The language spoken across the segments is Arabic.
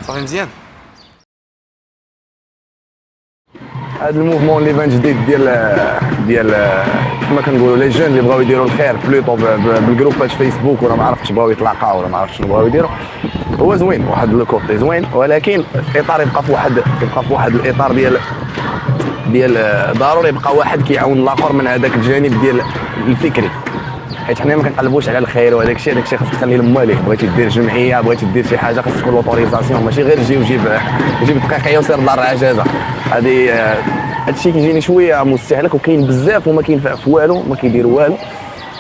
صافي مزيان. هذا الموفمون اللي بان جديد ديال كما كنقولوا لي جون اللي بغاو يديروا الخير بلوطو بالجروبات فيسبوك ولا ما عرفتش بغاو يتلاقاو ولا ما عرفتش شنو بغاو يديروا. هو زوين واحد الكوتي زوين، ولكن في اطار يبقى في واحد الاطار ديال ضروري يبقى واحد كيعاون الاخر من هذاك الجانب ديال الفكري، حيت حنا ما كنقلبوش على الخير وهذاك الشيء خاصك تخليه لماليه. بغيتي دير جمعيه، بغيتي دير شي حاجه، خاصك تكون لوطوريزاسيون، ماشي غير جيب الدقيقيه وسير دار العجازه. هادشي كيجيني شويه مستهلك وكاين بزاف وما كينفع في والو، ما كيديروا والو.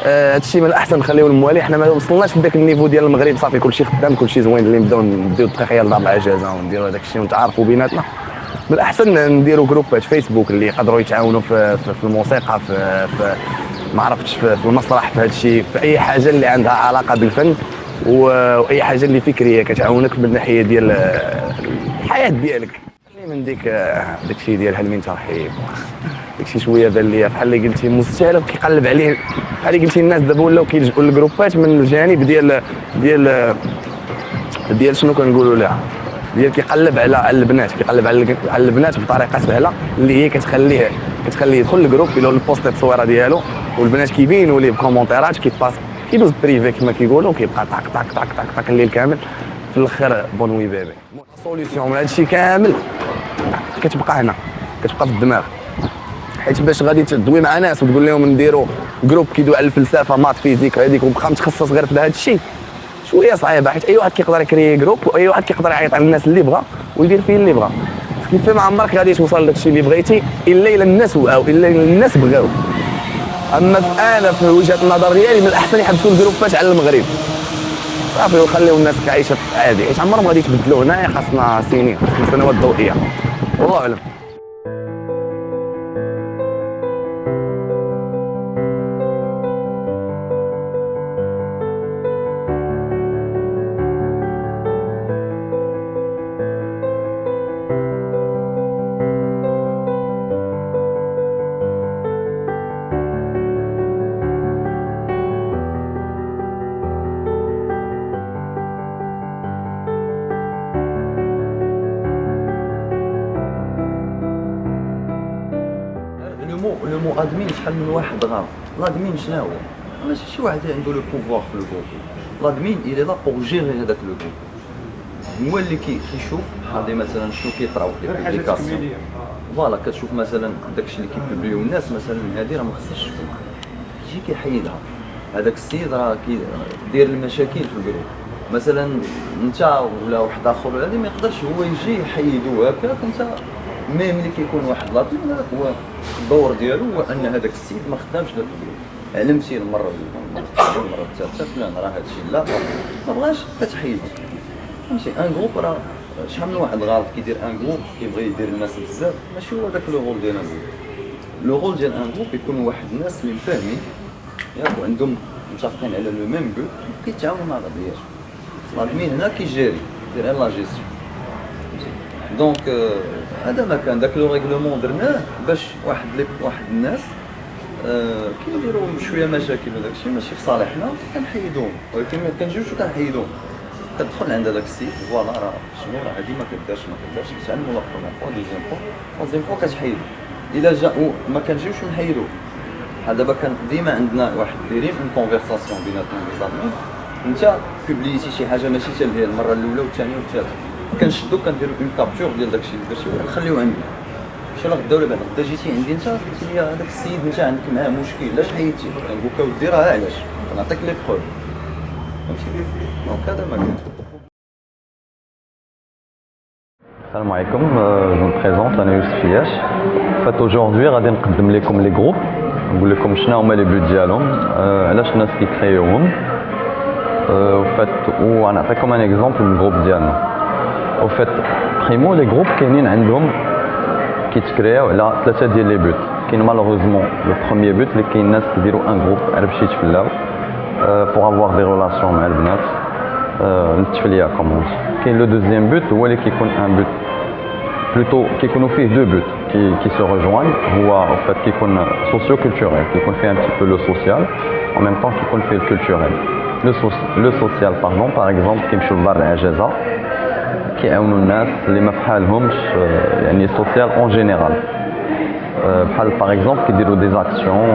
هادشي من الاحسن نخليوه للموالي. حنا ما وصلناش لذاك النيفو ديال المغرب، صافي كلشي خدام كلشي زوين اللي نديو الدقيقيه لدار العجازه ونديروا هذاك الشيء ونتعارفوا بيناتنا. من الاحسن نديروا جروبات فيسبوك اللي يقدروا يتعاونوا في الموسيقى، في ما عرفتش في المسرح، في هذا الشيء، في اي حاجه اللي عندها علاقه بالفن واي حاجه اللي فكريه كتعاونك من الناحيه ديال الحياه ديالك. خلي من داك الشيء ديال هالمين ترحيب، داك الشيء شويه بان ليا بحال اللي قلتي مستهلك كيقلب عليه. بحال اللي قلتي الناس دابا ولاو كيلجؤوا للجروبات من الجانب ديال شنو كنقولوا لها، ديال كيقلب على البنات، كيقلب على البنات بطريقه سهله اللي هي كتخليه يدخل الجروب يلو البوست التصويره ديالو والبنات كيبينوا ليه بكومونتيرات، كيدوز بريفي كما كيقولوا، كيبقى طاق طاق طاق طاق طاق الليل كامل. في الاخر بونوي بيبي سوليسيون من هادشي كامل كتبقى هنا، كتبقى في الدماغ. حيت باش غادي تدوي مع ناس وتقول لهم نديروا جروب كيدوي على الفلسفه مات فيزيك هذيك وبقى متخصص غير في هذا الشيء، شويه صعيبه. حيت اي واحد كيقدر يكري جروب واي واحد كيقدر يعيط على الناس اللي بغا ويدير فيه اللي بغا. كيف ما عمرك غادي توصل لداك الشيء اللي بغيتي الا الناس وعاو، الا الناس بغاو. اما انا في وجهه النظر ديالي من الاحسن يحبسوا الجروبات على المغرب صافي ويخليو الناس كعيشه عادي، حيت عمرهم غادي يتبدلوا. هنايا خاصنا سنين، خاصنا سنوات ضوئيه. والله اعلم. لو مو ادمين شحال من واحد غلط. لادمين شنو هو؟ ماشي شي واحد عنده لو بوفوار في الجروب. لادمين الى لا بور جيري هذاك لو جروب. هو اللي كيشوف هذه مثلا شنو كيطراو في الابليكاسيون. فوالا كتشوف مثلا داكشي اللي كيبوبليو الناس مثلا هذه راه ما خصهاش تكون، يجي كيحيدها. هذاك السيد راه كيدير المشاكل في الجروب. مثلا انت ولا واحد اخر هذه ما يقدرش هو يجي يحيدو هكاك. انت ميم اللي كيكون واحد لادمين هو الدور ديالو هو ان هذاك السيد ما خدامش داك الجروب. علمتي المره الثالثه فلان راه هذا الشيء لا ما بغاش كتحيدو. فهمتي ان جروب راه شحال من واحد غلط كيدير ان جروب كيبغي يدير الناس بزاف، ماشي هو داك لو رول ديال ان جروب. لو رول ديال ان جروب يكون واحد الناس اللي فاهمين ياك وعندهم متفقين على لو ميم بوت كيتعاونوا مع بعضياتهم. لادمين هنا كيجيري دير لا جيستيون. دونك هذا ما كان داك لو ريغلومون درناه باش واحد الناس كيديروا شويه مشاكل وداك الشيء ماشي في صالحنا كنحيدوهم، ولكن ما كنجيوش وكنحيدوهم. كتدخل عند داك السيد فوالا راه شنو راه هادي ما كدارش كتعلموا لا بروميير فوا دوزيام فوا كتحيدو. الا جا ما كنجيوش نحيدوه. بحال دابا كان ديما عندنا واحد دايرين اون كونفرساسيون بيناتنا لي زامي. انت بوبليتي شي حاجه ماشي حتى هي المره الاولى والثانيه والثالثه، كنشدو كنديرو اون كابتور ديال داكشي اللي درتي ونخليوه عندنا. شحال غدا ولا بعد غدا جيتي عندي انت قلت لي هذاك السيد انت عندك معاه مشكل علاش حيدتي؟ كنقول لك اودي راه علاش كنعطيك لي بروف. فهمتي؟ دونك هذا ما كان. Salam alaikum, je me présente, أنا يوسف ياش. En fait aujourd'hui غادي نقدم لكم لي جروب، نقول لكم شنو هما لي بوت ديالهم، علاش الناس كيكريوهم. ونعطيكم ان اكزومبل من الجروب ديالنا. وفات بريمو لي جروب كاينين عندهم كيتكرياو على ثلاثه ديال لي بوت. كاين مالوغوزمون لو بروميير بوت اللي كاين ناس كيديروا ان جروب عربشي يتفلاو بوغ افوار دي ريلاسيون مع البنات التفليه كومونس. كاين لو دوزيام بوت هو اللي كيكون ان بوت بلوتو كيكونوا فيه دو بوت كي سو ريجوان. هو فات كيكون سوسيو كولتوريل، كيكون فيه ان بتي بو لو سوسيال en même temps كيكون فيه الكولتوريل. لو سوسيال باردون باغ اكزومبل كيمشيو لدار العجازه كيعاونوا الناس اللي ما فحالهمش يعني سوسيال اون جينيرال بحال باغ اكزومبل كيديروا دي زاكسيون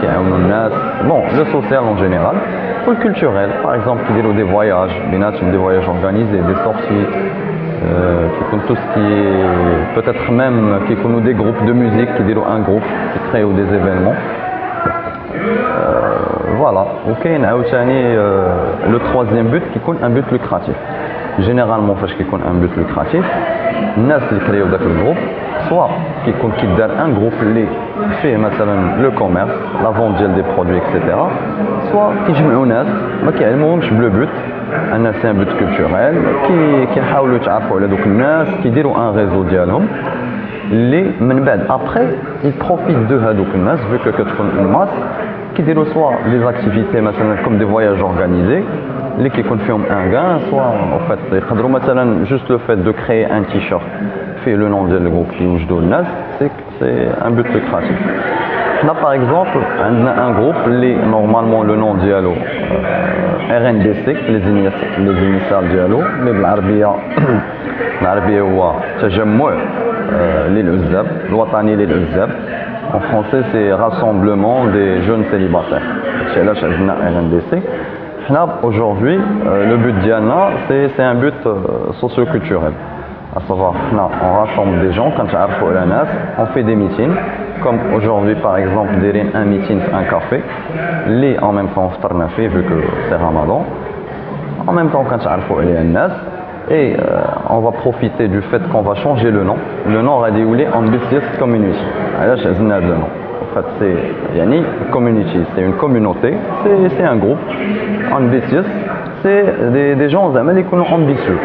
كيعاونوا الناس بون لو سوسيال اون جينيرال والكولتوريل باغ اكزومبل كيديروا دي فواياج بيناتهم دي فواياج اورغانيزي دي سورتي كيكون تو سكي بوتيتر ميم كيكونوا دي جروب دو ميوزيك كيديروا ان جروب كيكريو دي زيفينمون فوالا وكاين عاوتاني لو تروازيام بوت كيكون ان بوت لوكراتيف جينيرالمون فاش كيكون ان بوت لوكراتيف الناس اللي كريو داك الجروب سوا كيكون كيدار ان جروب اللي فيه مثلا لو كوميرس لا فونت ديال دي برودوي اكسيتيرا سوا كيجمعوا ناس ما كيعلموهمش بلو بوت ان سي ان بوت كولتوريل كيحاولوا يتعرفوا على دوك الناس كيديروا ان ريزو ديالهم اللي من بعد ابخي يبروفيت دو هادوك الناس فيو كتكون اون ماس كيديروا سوا لي زاكتيفيتي مثلا كوم دي فواياج اورغانيزي اللي كيكون فيهم ان غان سوا او فات يقدروا مثلا جوست لو فات دو كريي ان تي شيرت فيه لو نون ديال الجروب اللي يوجدوا الناس سي ان بوت لوكراتيف حنا باغ اكزومبل عندنا ان جروب اللي نورمالمون لو نون ديالو ار ان دي سي لي زينيسيال ديالو اللي بالعربيه العربيه هو تجمع للعزاب الوطني للعزاب en français c'est rassemblement des jeunes célibataires c'est là عندنا RNDC حنا aujourd'hui le but ديالنا c'est un but socio-culturel à savoir حنا on rassemble des gens quand نتعرفوا على ناس on fait des meetings comme aujourd'hui par exemple دايرين un meeting في un café اللي en même temps فطرنا فيه vu que c'est Ramadan en même temps كنتعرفوا على الناس et on va profiter du fait qu'on va changer le nom. Le nom va dérouler en business community. Alors, je le nom. En fait, c'est yani community, c'est une communauté, c'est un groupe. En business, c'est des gens qui sont ambitieux.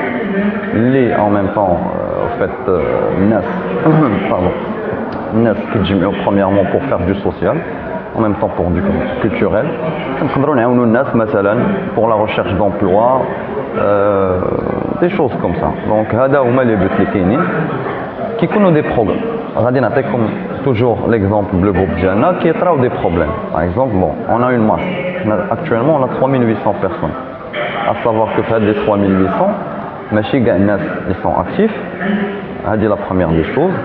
Les en même temps, en fait, nas, pardon, nas qui sont premièrement pour faire du social. En même temps pour du culturel. نقدروا نعاونوا الناس مثلا pour la recherche d'emploi des choses comme ça. Donc هذا هما لي بوت اللي كاينين كيكونوا دي بروبليم غادي نعطيكم toujours l'exemple le groupe ديالنا كيطراو دي بروبليم. Par exemple, bon, on a une masse. Actuellement on a 3800 personnes. À savoir que في هاد les 3800 ماشي كاع الناس ils sont actifs. هذه la première des choses.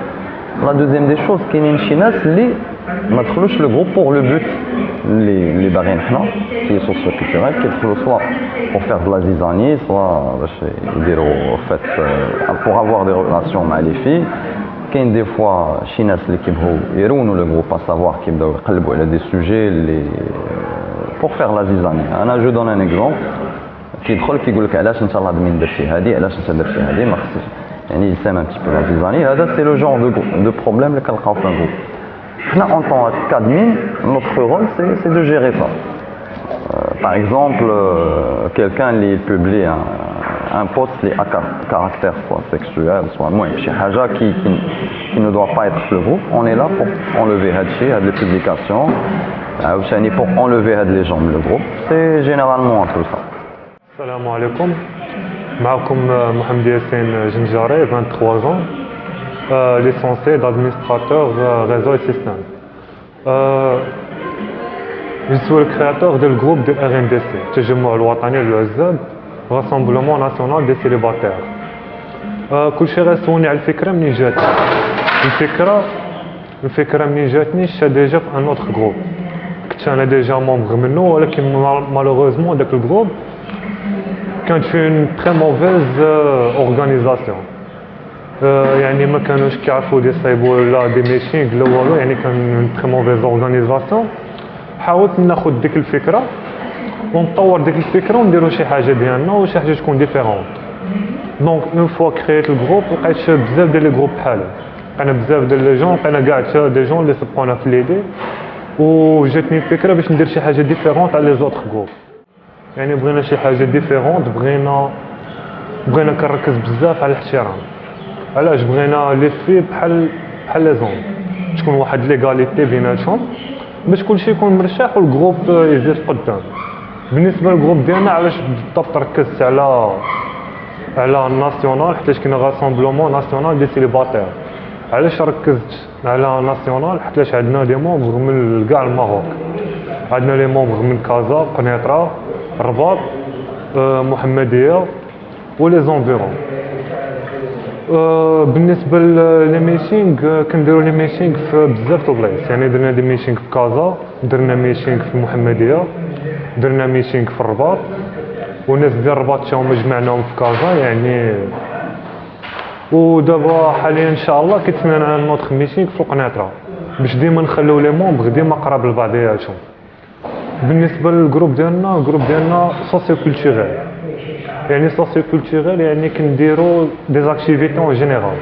La deuxième des choses كاينين شي ناس اللي ما دخلوش لو جروب بور لو بوت اللي باغيين حنا كي سوسيو كولتوريل كيدخلوا سوا pour faire de la zizanie soit باش يديروا فات pour avoir des relations مع les filles كاين دي فوا شي ناس اللي كيبغوا يرونوا لو جروب à savoir كيبداو يقلبوا على دي سوجي اللي pour faire la zizanie انا جو دون ان اكزومبل كيدخل كيقول لك علاش انت الادمين درتي هذه علاش انت درتي هذه ما خصش يعني يسمى un petit peu la zizanie هذا c'est le genre de problème اللي كنلقاو في un groupe. En tant qu'admin, notre rôle c'est de gérer ça. Par exemple, quelqu'un qui publie un post à caractère soit sexuel, soit moins, qui ne doit pas être le groupe, on est là pour enlever les publications, pour enlever les gens le groupe. C'est généralement un peu ça. Salam alaikum. معكم Mohamed Yassine Jinjare, 23 ans. Licencié d'administrateur réseau et système. Je suis le créateur du groupe de RNDC, تجمع الوطني للعزاب, Rassemblement national des célibataires. كل شيء غيسولني على الفكرة منين جاتني. الفكرة منين جاتني شا ديجا في ان اوتر جروب. كنت انا ديجا مومبر منه ولكن مالوغوزمون داك الجروب كانت فيه اون تري موفيز اورغانيزاسيون. يعني ما كانوش كيعرفوا يصايبوا لا دي ميشينغ لا والو يعني كان تري موفيز اورغانيزاسيون. حاولت ناخذ ديك الفكره ونطور ديك الفكره ونديروا شي حاجه ديالنا وشي حاجه تكون ديفيرونت. دونك اون فوا كرييت الجروب لقيت بزاف ديال لي جروب بحالي لقينا بزاف ديال لي جون لقينا كاع دي جون اللي سبقونا في ليدي وجاتني الفكره باش ندير شي حاجه ديفيرونت على لي زوتر جروب. يعني بغينا شي حاجه ديفيرونت بغينا كنركز بزاف على الاحترام. علاش بغينا لي في بحال لي زون تكون واحد ليغاليتي بيناتهم باش كلشي يكون مرشح والجروب يزيد قدام. بالنسبه للجروب ديالنا علاش بالضبط ركزت على الناسيونال حيت كاين راسامبلومون ناسيونال دي سيليباتير. علاش ركزت على ناسيونال حيت عندنا دي مومبر من كاع المغرب. عندنا لي مومبر من كازا قنيطره الرباط محمديه ولي زونفيرون. بالنسبه لي ميتينغ كنديروا لي ميتينغ في بزاف د البلايص، يعني درنا دي ميتينغ في كازا، درنا ميتينغ في المحمديه، درنا ميتينغ في الرباط، والناس ديال الرباط تا هما جمعناهم في كازا يعني. ودابا حاليا ان شاء الله كيتسنانا نوتخ ميتينغ في القنيطره باش ديما نخليو لي مومبر ديما قراب لبعضياتهم. بالنسبه للجروب ديالنا، الجروب ديالنا سوسيو كولتوريل، يعني سوسيو كولتوريل يعني كنديرو دي زاكتيفيتي اون جينيرال.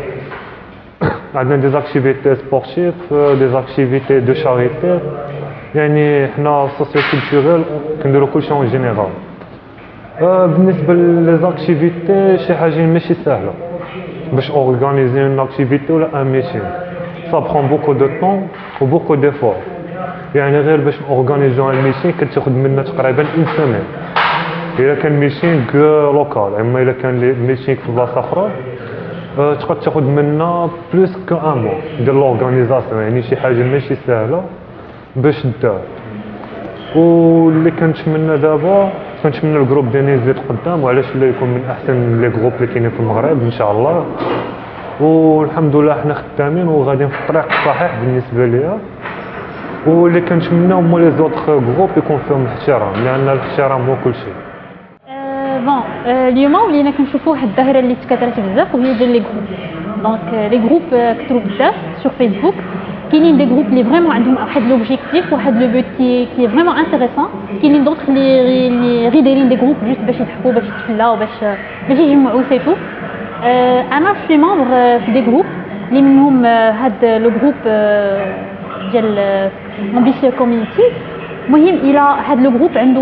عندنا دي زاكتيفيتي سبورتيف، دي زاكتيفيتي دو شاريتي، يعني حنا سوسيو كولتوريل كنديرو كلشي اون جينيرال. بالنسبه لي زاكتيفيتي شي حاجه ماشي سهله باش اورغانيزي اون اكتيفيتي ولا ان ميتينغ، سا برون بوكو دو طون و بوكو ديفور. يعني غير باش اورغانيزيو ان ميتينغ كتاخد منا تقريبا اون سيمين الا كان ميتينغ لوكال، اما الا كان ميتينغ في بلاصه اخرى تقدر تاخد منا بلوس كو ان مو ديال لورغانيزاسيون، يعني شي حاجه ماشي سهله باش دار. واللي كنتمنى دابا كنتمنى الجروب ديالنا يزيد قدام، وعلاش لا يكون من احسن لي جروب اللي كاينين في المغرب ان شاء الله. والحمد لله حنا خدامين وغاديين في الطريق الصحيح بالنسبه ليا، واللي كنتمنى هما لي زوطخ جروب يكون فيهم الاحترام، لان الاحترام هو كل شيء. بون اليوم ولينا كنشوفوا واحد الظاهره اللي تكاثرت بزاف وهي ديال لي جروب. دونك لي جروب كثروا بزاف سور فيسبوك. كاينين دي جروب اللي فريمون عندهم واحد لوبجيكتيف، واحد لو بوت كي فريمون انتريسون. كاينين دوطخ اللي غير دايرين دي جروب جوست باش يضحكوا، باش يتفلاو، باش يجمعوا سيتو. انا شي ممبر في دي جروب اللي منهم هاد لو جروب ديال امبيسيو كوميونيتي. المهم الى هاد لو جروب عنده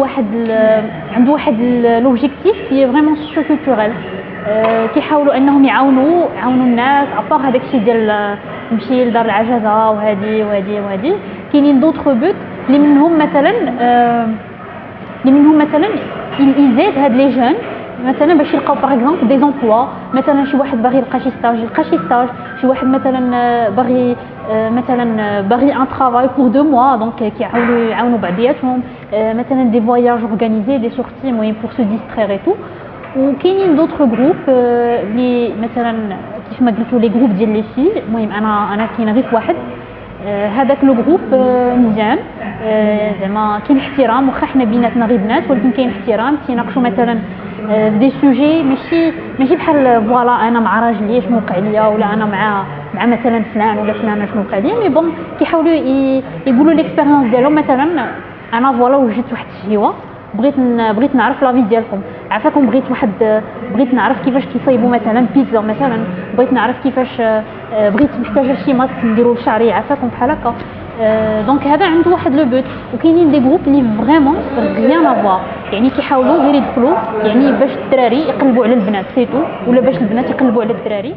واحد لوبجيكتيف كي فريمون سوسيو كولتوريل. كيحاولوا انهم يعاونوا الناس ابار هذاك الشيء ديال نمشي لدار العجزه وهذه. كاينين دوطخ بوت اللي منهم مثلا يزيد هاد لي جون مثلا باش يلقاو باغ اكزومبل دي زومبلوا. مثلا شي واحد باغي يلقى شي ستاج يلقى شي ستاج، شي واحد مثلا باغي ان طرافاي بور 2 موا، دونك يعاونوا بعضياتهم. مثلا دي فواياج اورغانيزي، دي سورتي، المهم بور سو ديسترير اي تو. وكاينين دوطخ جروب اللي مثلا كيف ما قلتوا لي جروب ديال لي في. المهم انا كاين غير واحد هذاك لو جروب مزيان، زعما كاين احترام، واخا حنا بيناتنا غير بنات ولكن كاين احترام. تيناقشوا مثلا دي سوجي ماشي بحال فوالا انا مع راجلي شنو وقع ليا، ولا انا مع مثلا فلان ولا فلانه شنو وقع ليا. مي بون كيحاولوا يقولوا ليكسبيريونس ديالهم. مثلا انا فوالا وجدت واحد الشهوه، بغيت نعرف لافي ديالكم. عافاكم بغيت نعرف كيفاش كيصايبوا مثلا بيتزا، مثلا بغيت نعرف كيفاش محتاجه شي ماسك نديرو لشعري، عافاكم بحال هكا. دونك هذا عنده واحد لو بوت. وكاينين دي جروب اللي فريمون غيان افوار، يعني كيحاولوا غير يدخلوا يعني باش الدراري يقلبوا على البنات سيتو، ولا باش البنات يقلبوا على الدراري.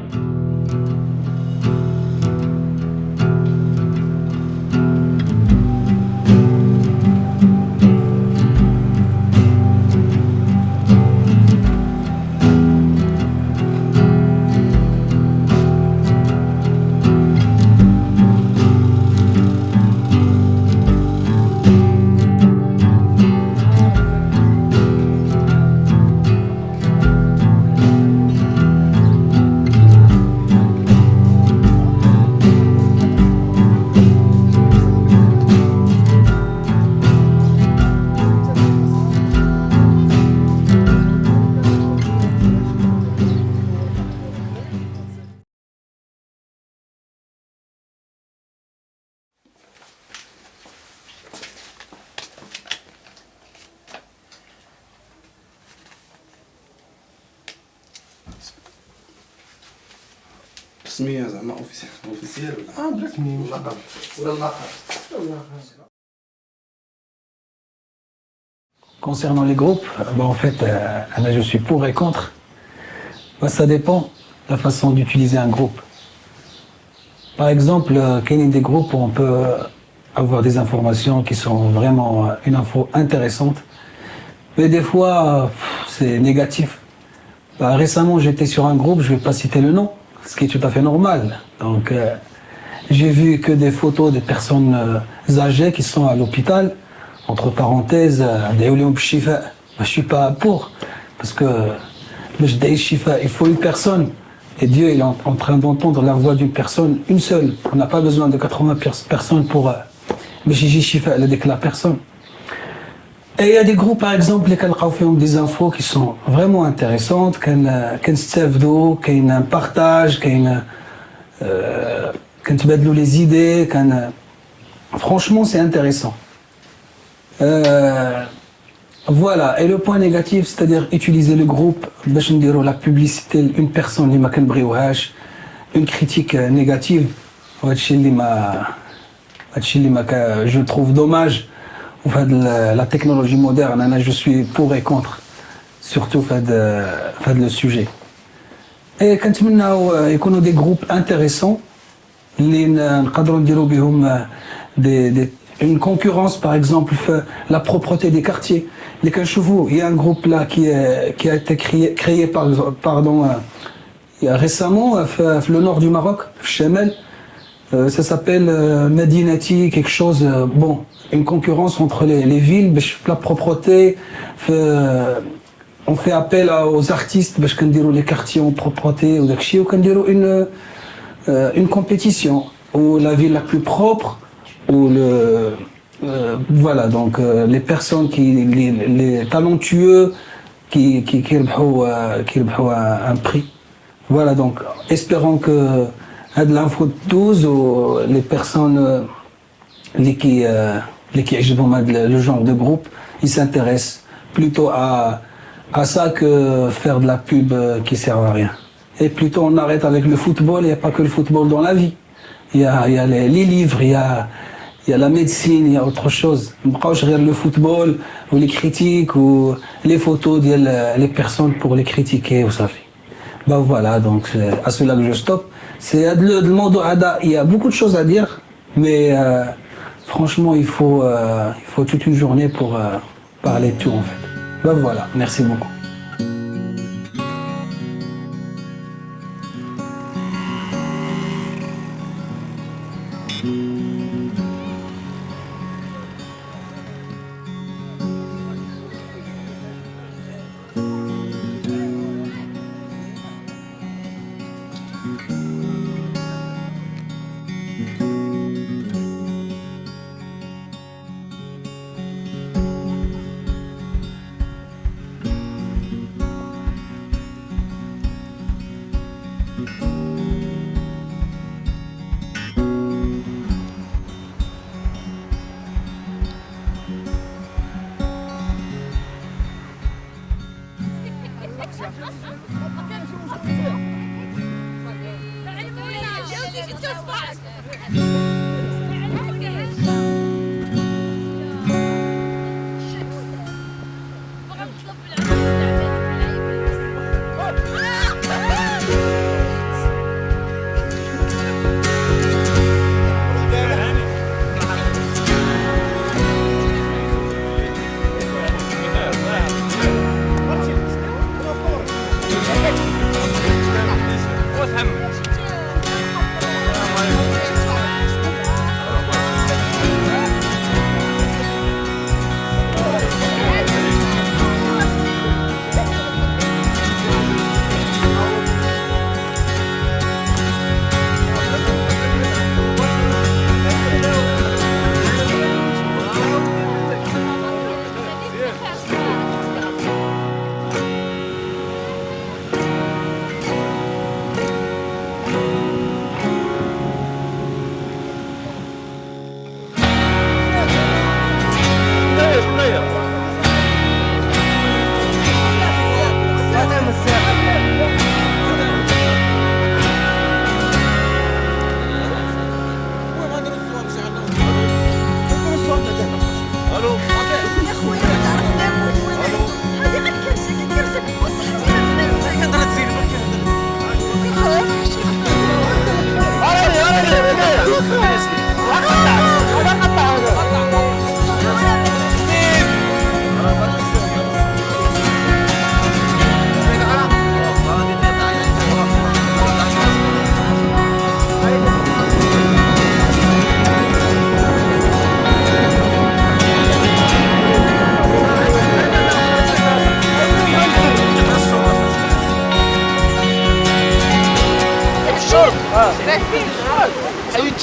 السمية زعما اوفيسيال ولا بلا سمية ولا اللقب. Concernant les groupes, en fait, je suis pour et contre. Ça dépend de la façon d'utiliser un groupe. Par exemple, il y a des groupes où on peut avoir des informations qui sont vraiment une info intéressante, mais des fois, c'est négatif. Récemment, j'étais sur un groupe, je ne vais pas citer le nom, ce qui est tout à fait normal. Donc, j'ai vu que des photos de personnes âgées qui sont à l'hôpital. Entre parenthèses, je ne suis pas pour, parce que il faut une personne Et Dieu il est en train d'entendre la voix d'une personne, une seule. On n'a pas besoin de 80 personnes pour avec la personne. Et il y a des groupes, par exemple, lesquels ont des infos qui sont vraiment intéressantes, qu'il y a un partage, qu'il y a les idées, franchement, c'est intéressant. Voilà, et le point négatif, c'est-à-dire utiliser le groupe, la publicité, une personne qui m'a une critique négative, je trouve dommage. La technologie moderne, je suis pour et contre, surtout le sujet. Et quand il y a des groupes intéressants, une concurrence, par exemple, la propreté des quartiers. Il y a un groupe là qui a été créé récemment dans le nord du Maroc, Chemel. Ça s'appelle Medinati, quelque chose. Une concurrence entre les villes, la propreté. On fait appel aux artistes parce qu'on dirait les quartiers en propreté ou une compétition où la ville la plus propre. Où voilà, donc les personnes les talentueux qui ont un prix. Voilà, donc espérons que l'info 12 ou les personnes qui le genre de groupe, ils s'intéressent plutôt à ça que faire de la pub qui sert à rien. Et plutôt on arrête avec le football, il n'y a pas que le football dans la vie. Il y a les livres, il y a la médecine, il y a autre chose. Je regarde le football, ou les critiques, ou les photos des personnes pour les critiquer, vous savez. Voilà, donc c'est à cela que je stoppe. C'est le monde il y a beaucoup de choses à dire, mais franchement, il faut toute une journée pour parler de tout en fait. Voilà, merci beaucoup.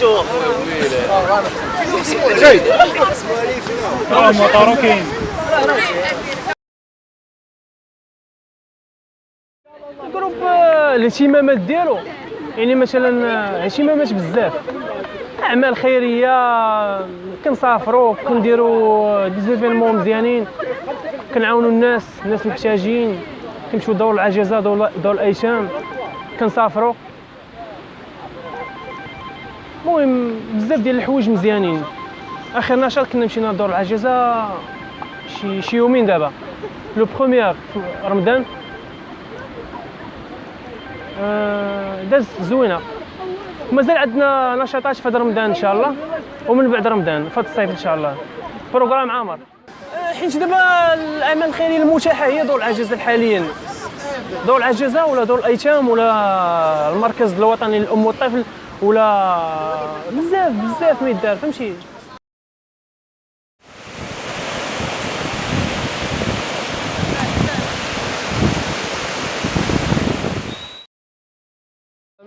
الجروب الاهتمامات ديالو يعني مثلا اهتمامات بزاف، اعمال خيريه، كنسافروا كنديروا ديزيفينمون مزيانين، كنعاونوا الناس المحتاجين، كنمشيو دور العجزه دور الايتام، كنسافروا. المهم بزاف ديال الحوايج مزيانين. اخر نشاط كنا مشينا لدور العجزه شي يومين دابا، لو بروميير في رمضان، داز زوينه. ومازال عندنا نشاطات في هذا رمضان ان شاء الله، ومن بعد رمضان في الصيف ان شاء الله بروغرام عامر. حيت دابا الاعمال الخيريه المتاحه هي دور العجزه حاليا، دور العجزه ولا دور الايتام ولا المركز الوطني للام والطفل، ولا بزاف ما يدار، فهمتي.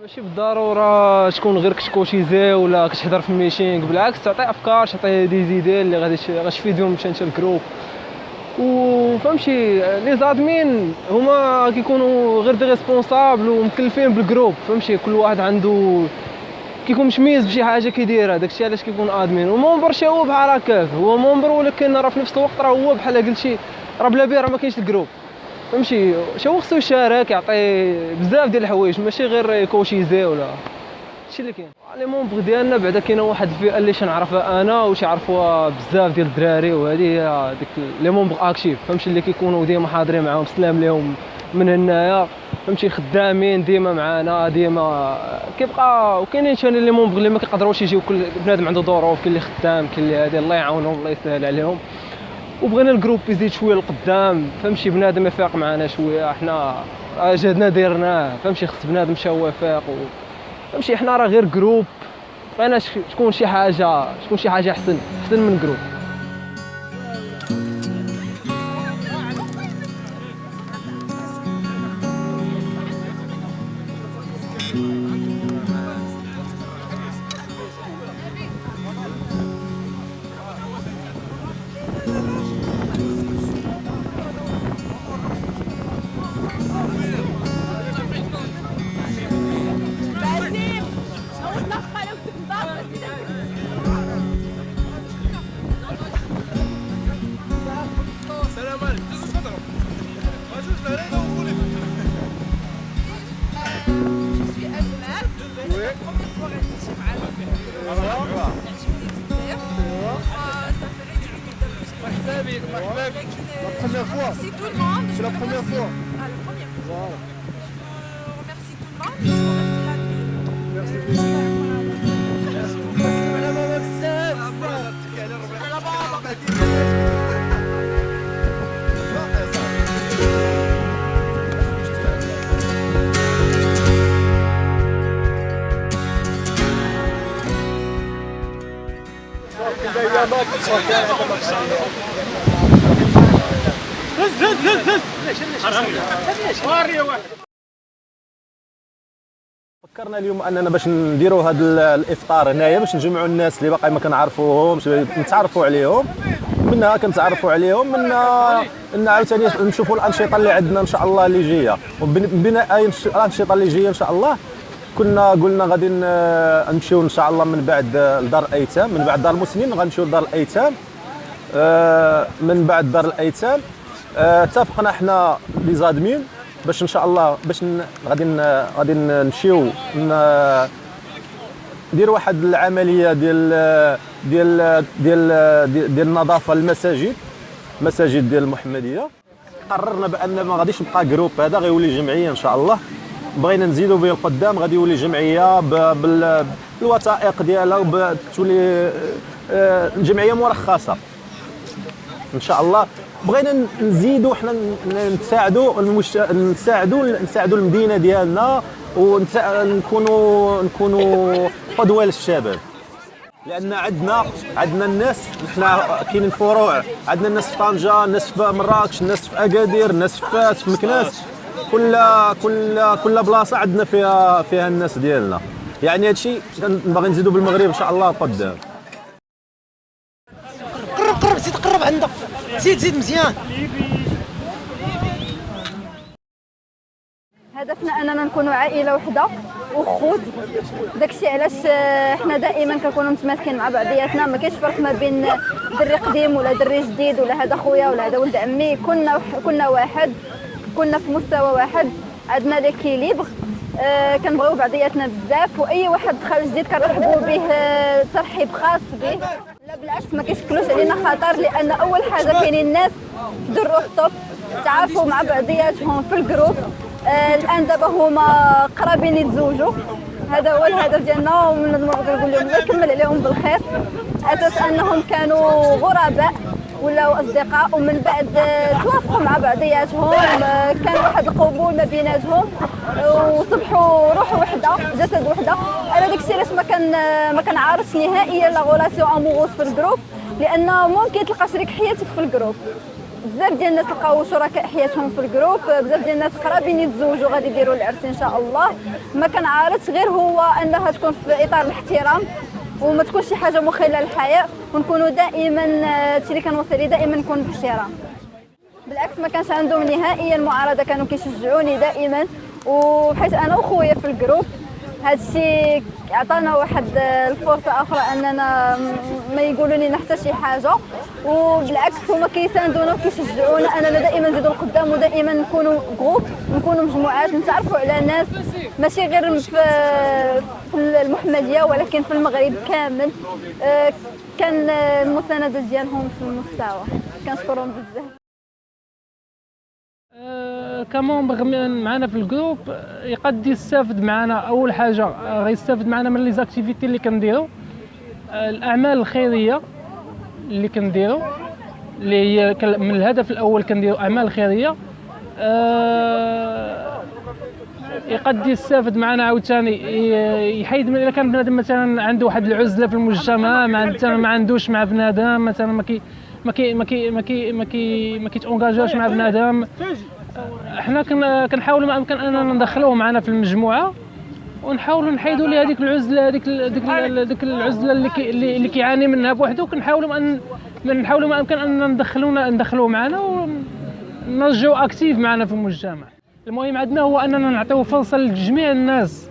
ماشي بالضروره تكون غير كتكوتيزي ولا كتحضر في الميتينغ، بالعكس تعطي افكار، تعطي دي زيدي اللي غادي تفيدهم مشى انت الجروب. وفهمتي لي زادمين هما كيكونوا غير دي ريسبونسابل ومكلفين بالجروب، فهمتي كل واحد عنده كيكون متميز بشي حاجه كيديرها، داكشي علاش كيكون ادمين. ومومبر شي هو بحال هكاك، هو مومبر ولكن راه في نفس الوقت راه هو بحال قلتي راه بلا بيه راه ما كاينش الجروب، فهمتي. هو خصو يشارك، يعطي بزاف ديال الحوايج، ماشي غير كوتيزي ولا هادشي اللي كاين. لي مومبر ديالنا بعدا كاينه واحد الفئه اللي تنعرفها انا وتيعرفوها بزاف ديال الدراري، وهذه هي ديك لي مومبر اكتيف، فهمتي اللي كيكونوا ديما حاضرين معاهم. سلام لهم من هنايا، فهمتي خدامين ديما معانا ديما كيبقى. وكاينين ثاني لي مومبر اللي ما كيقدروش يجيو، كل بنادم عنده ظروف، كاين اللي خدام كاين اللي هادي، الله يعاونهم الله يسهل عليهم. وبغينا الجروب يزيد شويه لقدام، فهمتي بنادم يفيق معنا شويه، حنا جهدنا ديرناه، فهمتي خص بنادم مشى هو يفيق فهمتي. حنا راه غير جروب، بغينا تكون شي حاجه احسن من جروب. Merci tout le monde. C'est la première fois. Ah, la première fois. On remercie tout le monde. On remercie la vie. Merci فكرنا اليوم اننا باش نديروا هذا الافطار هنايا، باش نجمعوا الناس اللي باقي ما كنعرفوهمش، نتعرفوا عليهم، منها كنتعرفوا عليهم، منها عاوتاني نشوفوا الانشطه اللي عندنا ان شاء الله اللي جايه. وبناء الانشطه اللي جايه ان شاء الله كنا قلنا غادي نمشيو ان شاء الله من بعد لدار الايتام، من بعد دار المسنين غنمشيو لدار الايتام. من بعد دار الايتام اتفقنا حنا لي زادمين باش ان شاء الله باش غادي نمشيو ندير واحد العمليه ديال النظافه المساجد ديال المحمديه. قررنا بان ما غاديش نبقى جروب، هذا غيولي جمعيه ان شاء الله. بغينا نزيدوا به القدام، غادي يولي جمعيه بالوثائق ديالها، وتولي جمعيه مرخصه ان شاء الله. بغينا نزيدوا حنا نساعدوا المدينه ديالنا، ونكونوا قدوه للشباب، لان عندنا الناس، حنا كاينين فروع، عندنا الناس في طنجه، الناس في مراكش، الناس في اكادير، الناس في فاس، في مكناس، كل بلاصه عندنا فيها الناس ديالنا. يعني هادشي باغي نزيدو بالمغرب ان شاء الله قدام. قرب زيد قرب عندك زيد مزيان. هدفنا اننا نكونوا عائله وحده وخوت. داكشي علاش حنا دائما كنكونوا متماسكين مع بعضياتنا، ما كاينش فرق ما بين دري قديم ولا دري جديد ولا هذا خويا ولا هذا ولد عمي. كنا واحد، كنا في مستوى واحد، عندنا ليكيليبر. كنبغيو بعضياتنا بزاف، واي واحد دخل جديد كنرحبوا به ترحيب خاص به. لا بالعكس ما كيشكلوش علينا خطر، لان اول حاجه كاينين الناس في دروب الطوب تعرفوا مع بعضياتهم في الجروب. الان دابا هما قرابين يتزوجوا، هذا هو الهدف ديالنا، ونقدر نقول لهم الله يكمل عليهم بالخير. اساس انهم كانوا غرباء ولاو اصدقاء، ومن بعد توافقوا مع بعضياتهم، كان واحد القبول ما بيناتهم وصبحوا روح وحده جسد وحده. انا داكشي علاش ما كنعارضش نهائيا لا غولاسيون اموغوز في الجروب، لان ممكن تلقى شريك حياتك في الجروب. بزاف ديال الناس لقاو شركاء حياتهم في الجروب، بزاف ديال الناس قرابين يتزوجوا غادي يديروا العرس ان شاء الله. ما كنعارضش، غير هو انها تكون في اطار الاحترام وما تكونش شي حاجه مخله للحياه، ونكونوا دائما هادشي اللي كنوصل ليه، دائما نكون باحترام. بالعكس ما كانش عندهم نهائيا معارضه، كانوا كيشجعوني دائما، وحيت انا وخويا في الجروب هادشي عطانا واحد الفرصه اخرى اننا ما يقولوا لنا حتى شي حاجه، وبالعكس هما كيساندونا وكيشجعونا اننا دائما نزيدوا لقدام، ودائما نكونوا جروب، نكونوا مجموعات، نتعرفوا على ناس ماشي غير في المحمديه ولكن في المغرب كامل. كان المسانده ديالهم في المستوى، كنشكرهم بزاف. كممبر معنا في الجروب يقد يستافد معنا. اول حاجه غيستافد معنا من لي زاكتيفيتي اللي كنديرو، الاعمال الخيريه اللي كنديرو، اللي هي من الهدف الاول كنديرو اعمال خيريه. يقد يستافد معنا عاوتاني يحيد من اذا كان بنادم مثلا عنده واحد العزله في المجتمع، ما عندوش مع بنادم مثلا ما كيتونجاجاش مع بنادم. حنا كنحاولوا ما امكن اننا ندخلوه معنا في المجموعه، ونحاولوا نحيدوا ليه هذيك العزله، هذيك العزله اللي كيعاني منها بوحده. نحاولوا ما امكن اننا ندخلوه معنا ونرجعوا اكتيف معنا في المجتمع. المهم عندنا هو اننا نعطيو فرصه لجميع الناس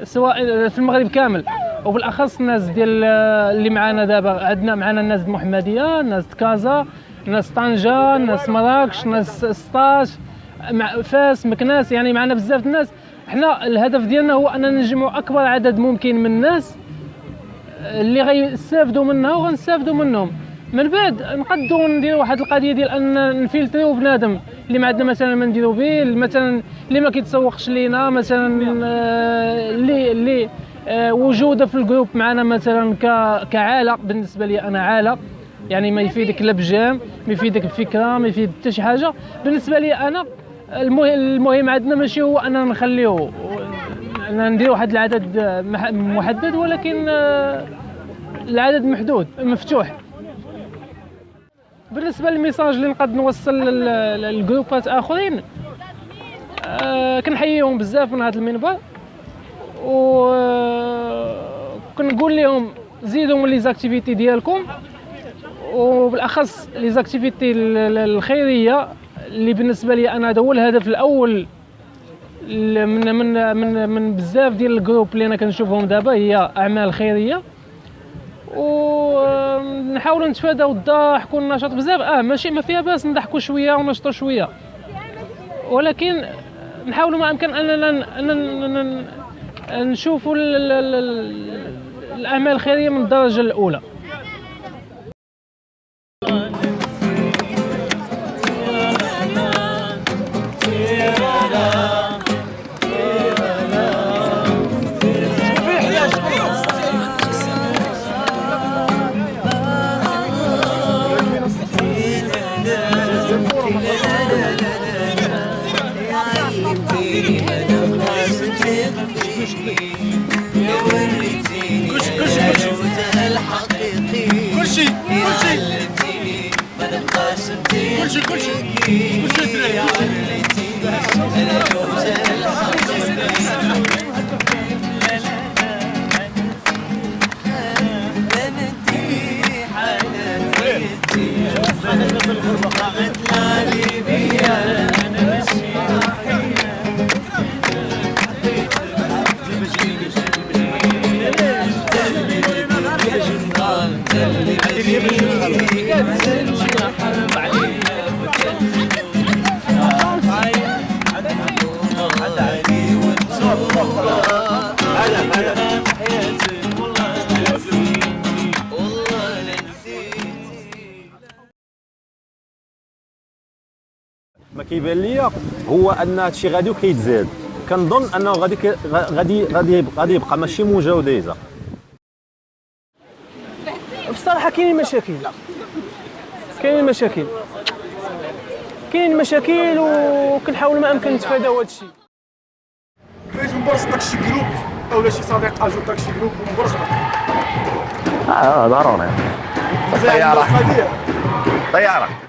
سواء في المغرب كامل، وبالاخص الناس ديال اللي معنا دابا. عندنا معنا الناس المحمديه، ناس كازا، ناس طنجه، ناس مراكش، ناس سطاش، فاس، مكناس، يعني معنا بزاف الناس. حنا الهدف ديالنا هو اننا نجمعوا اكبر عدد ممكن من الناس اللي غيستافدوا منها وغنستافدوا منهم. من بعد نقدروا نديروا واحد القضيه ديال ان نفلتريو بنادم اللي ما عندنا مثلا ما نديرو به، مثلا اللي ما كيتسوقش لينا، مثلا اللي وجوده في الجروب معنا مثلا كعاله. بالنسبه لي انا عاله يعني ما يفيدك لا بجام، ما يفيدك بفكره، ما يفيد حتى شي حاجه. بالنسبه لي انا المهم عندنا ماشي هو اننا نخليوه نديروا واحد العدد محدد، ولكن العدد محدود مفتوح. بالنسبه للميساج اللي نقدر نوصل للجروبات اخرين، كنحييهم بزاف من هذا المنبر، وكنقول لهم زيدوا من لي زاكتيفيتي ديالكم، وبالاخص لي زاكتيفيتي الخيريه اللي بالنسبه لي انا هذا هو الهدف الاول من بزاف ديال الجروب اللي انا كنشوفهم دابا، هي اعمال خيريه. ونحاولوا نتفاداو الضحك والنشاط بزاف. ماشي ما فيها باس نضحكوا شويه ونشطوا شويه، ولكن نحاولوا ما امكن اننا نشوفوا الاعمال الخيريه من الدرجه الاولى. ما كيبان ليا هو ان هادشي غادي وكيتزاد. كنظن انه غادي يبقى ماشي موجه ودايزه. بصراحه كاينين مشاكل وكنحاول ما امكن نتفاداو هذا الشيء. فايت نبرص داك الشي جروب اولا شي صديق اجو داك الشي جروب ونبرص ضروري. طياره